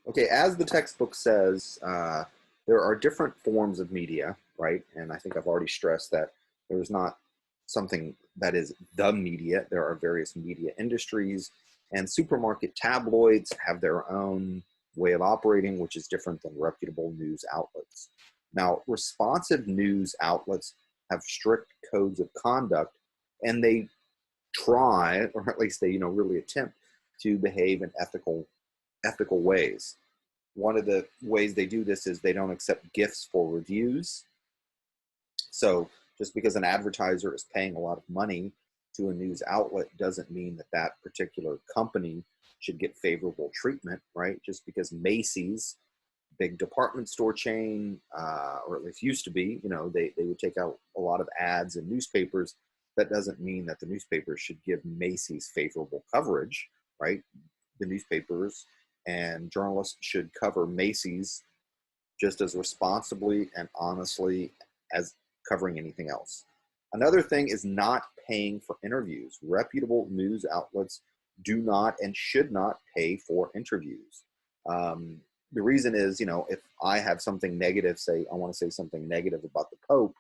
Okay, as the textbook says, there are different forms of media, right? And I think I've already stressed that there's not something that is the media. There are various media industries, and supermarket tabloids have their own way of operating, which is different than reputable news outlets. Now, responsive news outlets have strict codes of conduct, and they try, or at least they, really attempt to behave in ethical ways. One of the ways they do this is they don't accept gifts for reviews. So just because an advertiser is paying a lot of money to a news outlet doesn't mean that that particular company should get favorable treatment, right? Just because Macy's, big department store chain, or at least used to be, they would take out a lot of ads in newspapers. That doesn't mean that the newspapers should give Macy's favorable coverage, right? The newspapers and journalists should cover Macy's just as responsibly and honestly as covering anything else. Another thing is not paying for interviews. Reputable news outlets do not and should not pay for interviews. The reason is, if I have something negative, say I want to say something negative about the Pope,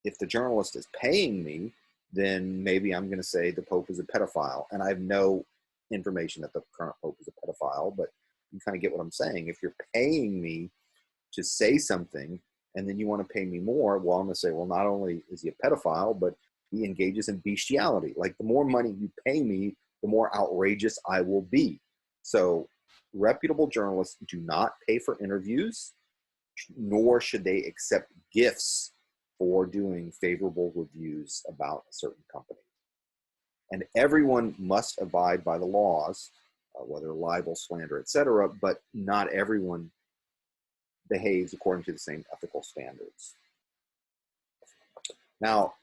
if the journalist is paying me, then maybe I'm going to say the Pope is a pedophile. And I have no information that the current Pope is a pedophile, but you kind of get what I'm saying. If you're paying me to say something and then you want to pay me more, well, I'm going to say, well, not only is he a pedophile, but he engages in bestiality. Like, the more money you pay me, the more outrageous I will be. So reputable journalists do not pay for interviews, nor should they accept gifts for doing favorable reviews about a certain company. And everyone must abide by the laws, whether libel, slander, etc., but not everyone behaves according to the same ethical standards. Now,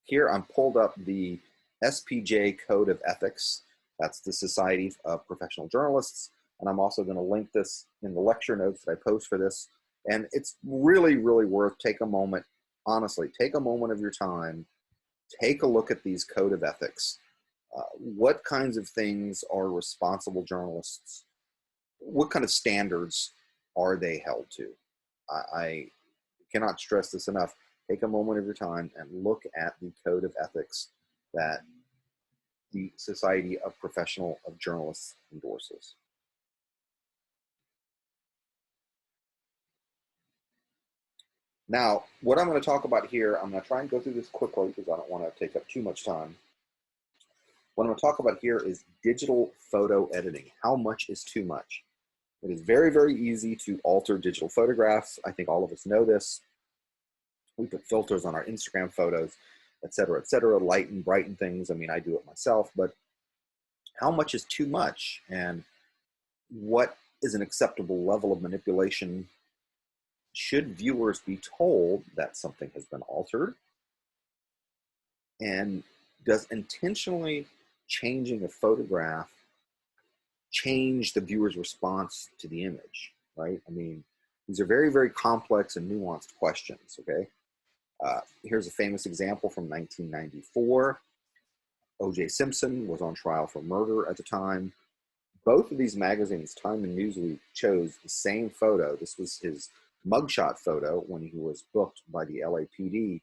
here I'm pulled up the SPJ Code of Ethics. That's the Society of Professional Journalists. And I'm also going to link this in the lecture notes that I post for this. And it's really, really worth, take a moment, honestly, take a moment of your time, take a look at these Code of Ethics. What kinds of things are responsible journalists? What kind of standards are they held to? I cannot stress this enough. Take a moment of your time and look at the Code of Ethics that the Society of Professional of Journalists endorses. Now, what I'm going to talk about here, I'm going to try and go through this quickly because I don't want to take up too much time. What I'm going to talk about here is digital photo editing. How much is too much? It is very, very easy to alter digital photographs. I think all of us know this. We put filters on our Instagram photos, et cetera, lighten, brighten things. I mean, I do it myself, but how much is too much? And what is an acceptable level of manipulation? Should viewers be told that something has been altered? And does intentionally changing a photograph change the viewer's response to the image, right? I mean, these are very, very complex and nuanced questions, okay? Here's a famous example from 1994. O.J. Simpson was on trial for murder at the time. Both of these magazines, Time and Newsweek, chose the same photo. This was his mugshot photo when he was booked by the LAPD,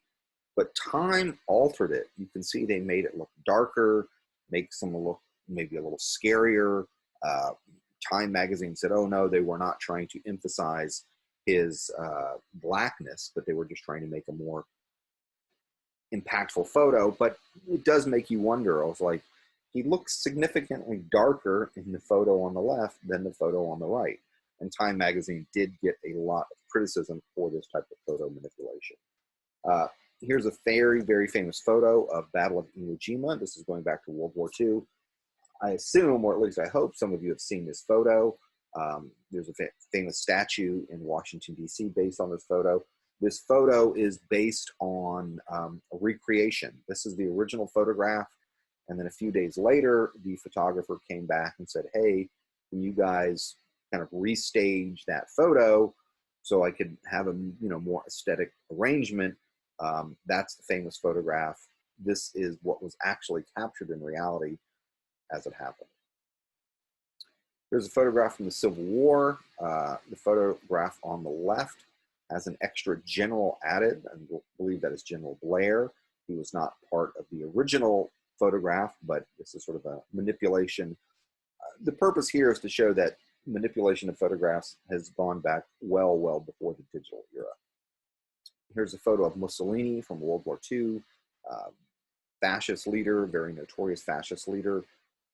but Time altered it. You can see they made it look darker, make some look maybe a little scarier. Time magazine said, oh no, they were not trying to emphasize his blackness, but they were just trying to make a more impactful photo. But it does make you wonder. I was like, he looks significantly darker in the photo on the left than the photo on the right. And Time magazine did get a lot of criticism for this type of photo manipulation. Here's a very, very famous photo of Battle of Iwo Jima. This is going back to World War II. I assume, or at least I hope, some of you have seen this photo. There's a famous statue in Washington, D.C. based on this photo. This photo is based on a recreation. This is the original photograph. And then a few days later, the photographer came back and said, hey, can you guys kind of restage that photo so I could have a more aesthetic arrangement? That's the famous photograph. This is what was actually captured in reality as it happened. Here's a photograph from the Civil War. The photograph on the left has an extra general added. I believe that is General Blair. He was not part of the original photograph, but this is sort of a manipulation. The purpose here is to show that manipulation of photographs has gone back well before the digital era. Here's a photo of Mussolini from World War II, fascist leader, very notorious fascist leader.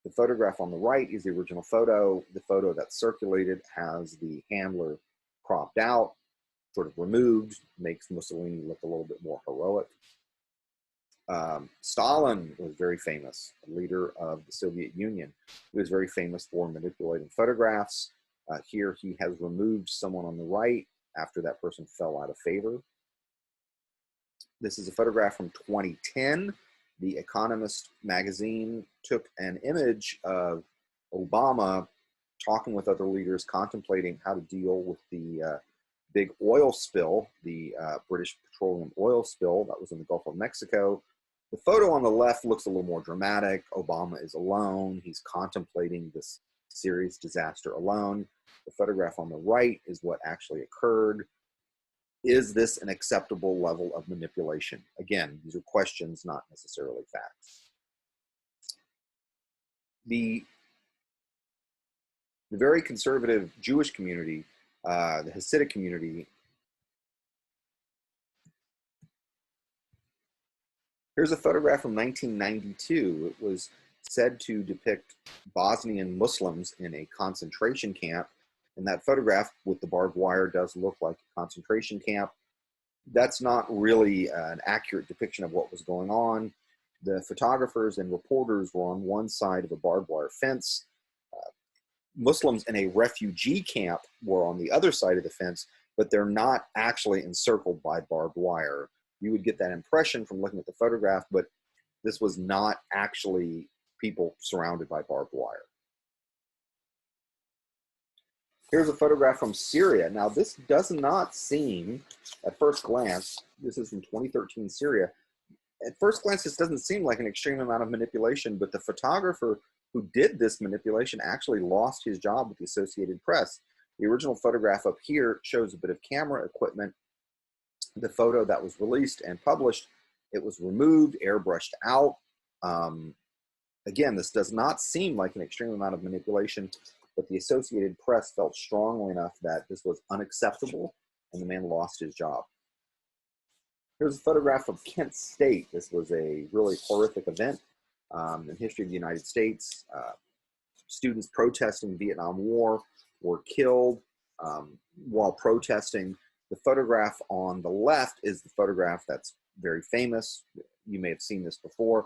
The photograph on the right is the original photo. The photo that's circulated has the handler cropped out, sort of removed, makes Mussolini look a little bit more heroic. Stalin was very famous, leader of the Soviet Union. He was very famous for manipulating photographs. Here he has removed someone on the right after that person fell out of favor. This is a photograph from 2010. The Economist magazine took an image of Obama talking with other leaders, contemplating how to deal with the big oil spill, the British petroleum oil spill that was in the Gulf of Mexico. The photo on the left looks a little more dramatic. Obama is alone. He's contemplating this serious disaster alone. The photograph on the right is what actually occurred. Is this an acceptable level of manipulation? Again, these are questions, not necessarily facts. The very conservative Jewish community, the Hasidic community, here's a photograph from 1992. It was said to depict Bosnian Muslims in a concentration camp. And that photograph with the barbed wire does look like a concentration camp. That's not really an accurate depiction of what was going on. The photographers and reporters were on one side of a barbed wire fence. Muslims in a refugee camp were on the other side of the fence, but they're not actually encircled by barbed wire. You would get that impression from looking at the photograph, but this was not actually people surrounded by barbed wire. Here's a photograph from Syria. Now, this does not seem, at first glance, this is from 2013 Syria. At first glance, this doesn't seem like an extreme amount of manipulation, but the photographer who did this manipulation actually lost his job with the Associated Press. The original photograph up here shows a bit of camera equipment. The photo that was released and published, it was removed, airbrushed out. Again, this does not seem like an extreme amount of manipulation, but the Associated Press felt strongly enough that this was unacceptable, and the man lost his job. Here's a photograph of Kent State. This was a really horrific event in history of the United States. Students protesting the Vietnam War were killed while protesting. The photograph on the left is the photograph that's very famous. You may have seen this before.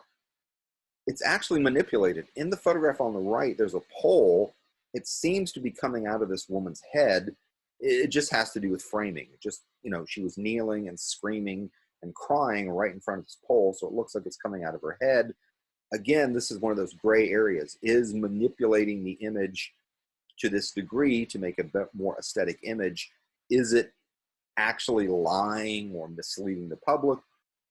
It's actually manipulated. In the photograph on the right, there's a pole. It seems to be coming out of this woman's head. It just has to do with framing. It just, she was kneeling and screaming and crying right in front of this pole, so it looks like it's coming out of her head. Again, this is one of those gray areas. Is manipulating the image to this degree to make a bit more aesthetic image, is it actually lying or misleading the public,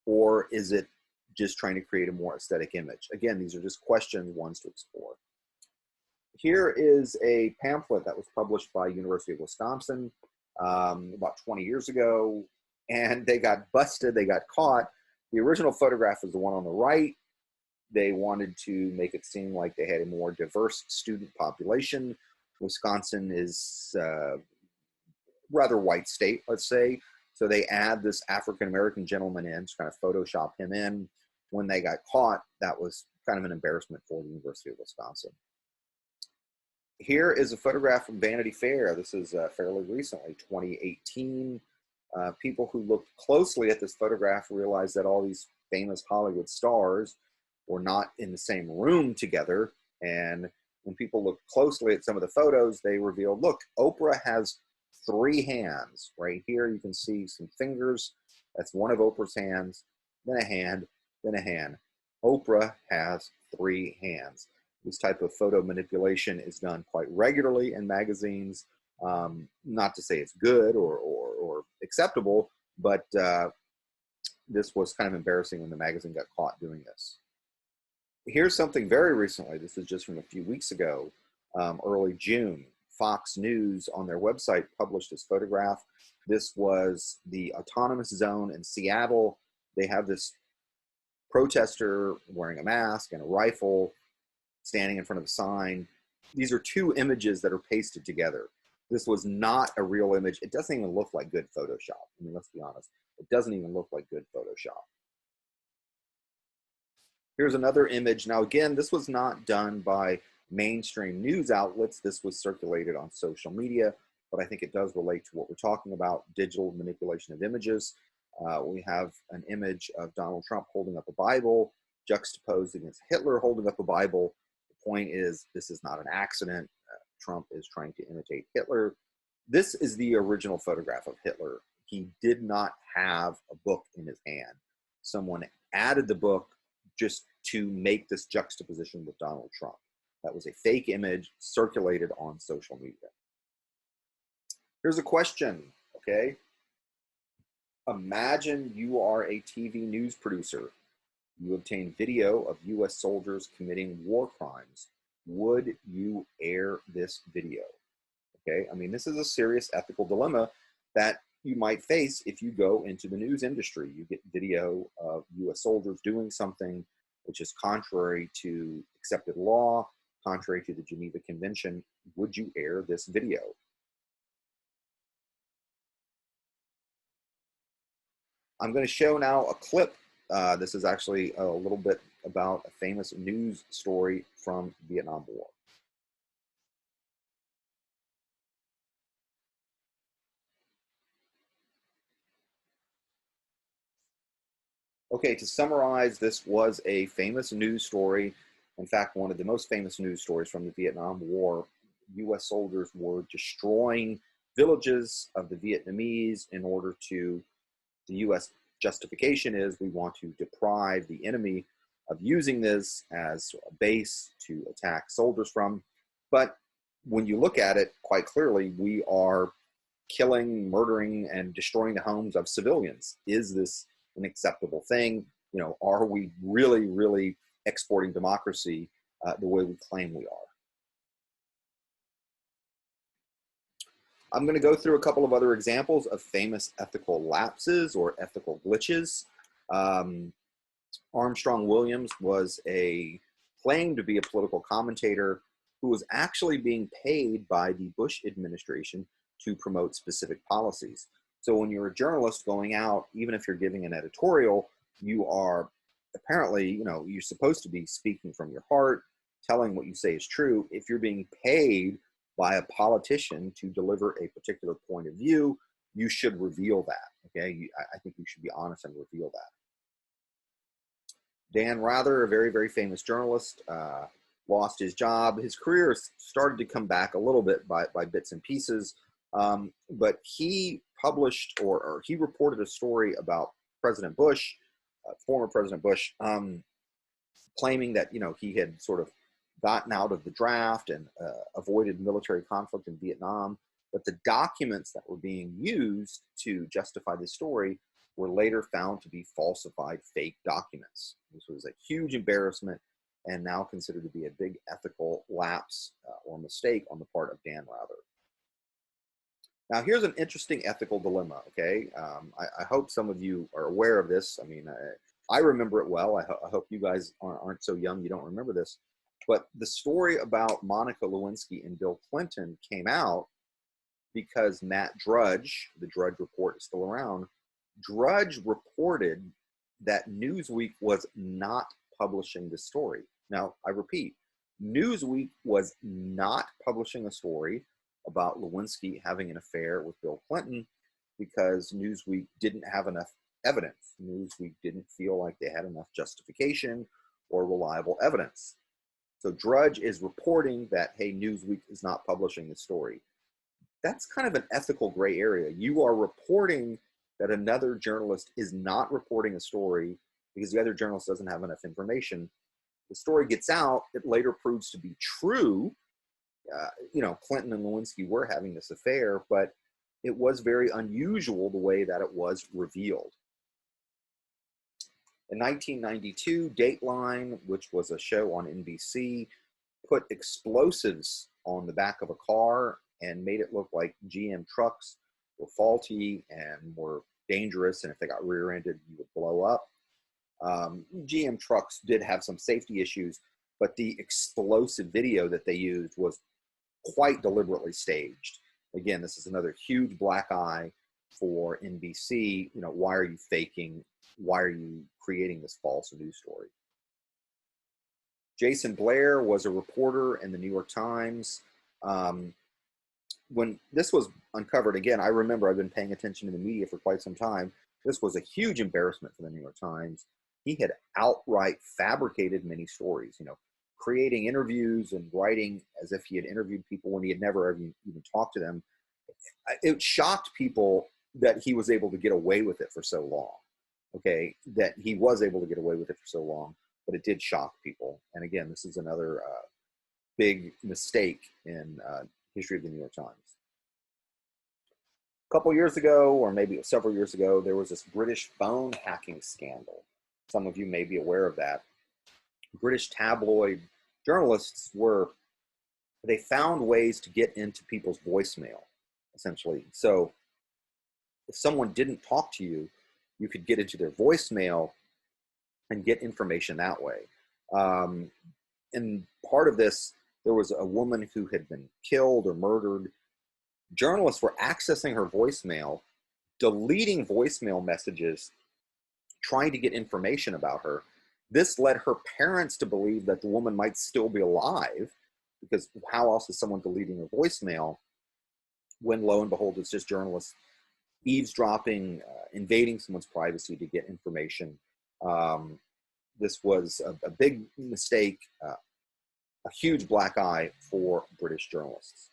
or is it just trying to create a more aesthetic image? Again, these are just questions, ones to explore. Here is a pamphlet that was published by University of Wisconsin about 20 years ago, and they got busted, they got caught. The original photograph is the one on the right. They wanted to make it seem like they had a more diverse student population. Wisconsin is a rather white state, let's say. So they add this African-American gentleman in to kind of Photoshop him in. When they got caught, that was kind of an embarrassment for the University of Wisconsin. Here is a photograph from Vanity Fair. This is fairly recently, 2018. People who looked closely at this photograph realized that all these famous Hollywood stars were not in the same room together. And when people looked closely at some of the photos, they revealed, look, Oprah has 3 hands. Right here, you can see some fingers. That's one of Oprah's hands, then a hand, then a hand. Oprah has 3 hands. This type of photo manipulation is done quite regularly in magazines. Not to say it's good or acceptable, but this was kind of embarrassing when the magazine got caught doing this. Here's something very recently. This is just from a few weeks ago. early June. Fox News on their website published this photograph. This was the autonomous zone in Seattle. They have this protester wearing a mask and a rifle standing in front of a sign. These are two images that are pasted together. This was not a real image. It doesn't even look like good Photoshop. I mean, let's be honest. It doesn't even look like good Photoshop. Here's another image. Now, again, this was not done by mainstream news outlets. This was circulated on social media, but I think it does relate to what we're talking about, digital manipulation of images. We have an image of Donald Trump holding up a Bible, juxtaposed against Hitler holding up a Bible. The point is, this is not an accident. Trump is trying to imitate Hitler. This is the original photograph of Hitler. He did not have a book in his hand. Someone added the book just to make this juxtaposition with Donald Trump. That was a fake image circulated on social media. Here's a question, okay? Imagine you are a TV news producer. You obtain video of US soldiers committing war crimes. Would you air this video? Okay, I mean, this is a serious ethical dilemma that you might face if you go into the news industry. You get video of US soldiers doing something which is contrary to accepted law, contrary to the Geneva Convention. Would you air this video? I'm going to show now a clip. This is actually a little bit about a famous news story from Vietnam War. Okay, to summarize, this was a famous news story. In fact, one of the most famous news stories from the Vietnam War. US soldiers were destroying villages of the Vietnamese in order to, the US justification is we want to deprive the enemy of using this as a base to attack soldiers from. But when you look at it quite clearly, we are killing, murdering, and destroying the homes of civilians. Is this an acceptable thing? You know, are we really, really exporting democracy the way we claim we are? I'm going to go through a couple of other examples of famous ethical lapses or ethical glitches. Armstrong Williams was claimed to be a political commentator who was actually being paid by the Bush administration to promote specific policies. So when you're a journalist going out, even if you're giving an editorial, you are apparently, you know, you're supposed to be speaking from your heart, telling what you say is true. If you're being paid by a politician to deliver a particular point of view, you should reveal that, okay? I think you should be honest and reveal that. Dan Rather, a very, very famous journalist, lost his job. His career started to come back a little bit by bits and pieces, but he published or he reported a story about President Bush, former President Bush, claiming that, you know, he had sort of gotten out of the draft and avoided military conflict in Vietnam. But the documents that were being used to justify this story were later found to be falsified fake documents. This was a huge embarrassment and now considered to be a big ethical lapse or mistake on the part of Dan Rather. Now, here's an interesting ethical dilemma, okay? I hope some of you are aware of this. I mean, I remember it well. I hope you guys aren't so young you don't remember this. But the story about Monica Lewinsky and Bill Clinton came out because Matt Drudge, the Drudge Report is still around, Drudge reported that Newsweek was not publishing the story. Now, I repeat, Newsweek was not publishing a story about Lewinsky having an affair with Bill Clinton because Newsweek didn't have enough evidence. Newsweek didn't feel like they had enough justification or reliable evidence. So Drudge is reporting that, hey, Newsweek is not publishing the story. That's kind of an ethical gray area. You are reporting that another journalist is not reporting a story because the other journalist doesn't have enough information. The story gets out, it later proves to be true. You know, Clinton and Lewinsky were having this affair, but it was very unusual the way that it was revealed. In 1992, Dateline, which was a show on NBC, put explosives on the back of a car and made it look like GM trucks were faulty and were dangerous, and if they got rear-ended, you would blow up. GM trucks did have some safety issues, but the explosive video that they used was quite deliberately staged. Again, this is another huge black eye for NBC. You know, why are you faking? Why are you creating this false news story? Jason Blair was a reporter in the New York Times. When this was uncovered, again, I remember I've been paying attention to the media for quite some time. This was a huge embarrassment for the New York Times. He had outright fabricated many stories, you know, creating interviews and writing as if he had interviewed people when he had never even talked to them. It shocked people that he was able to get away with it for so long. Okay, that he was able to get away with it for so long, but it did shock people. And again, this is another big mistake in history of the New York Times. A couple years ago, or maybe several years ago, there was this British phone hacking scandal. Some of you may be aware of that. British tabloid journalists they found ways to get into people's voicemail, essentially. So if someone didn't talk to you, you could get into their voicemail and get information that way. And part of this, there was a woman who had been killed or murdered. Journalists were accessing her voicemail, deleting voicemail messages, trying to get information about her. This led her parents to believe that the woman might still be alive, because how else is someone deleting a voicemail when, lo and behold, it's just journalists eavesdropping, invading someone's privacy to get information. This was a big mistake, a huge black eye for British journalists.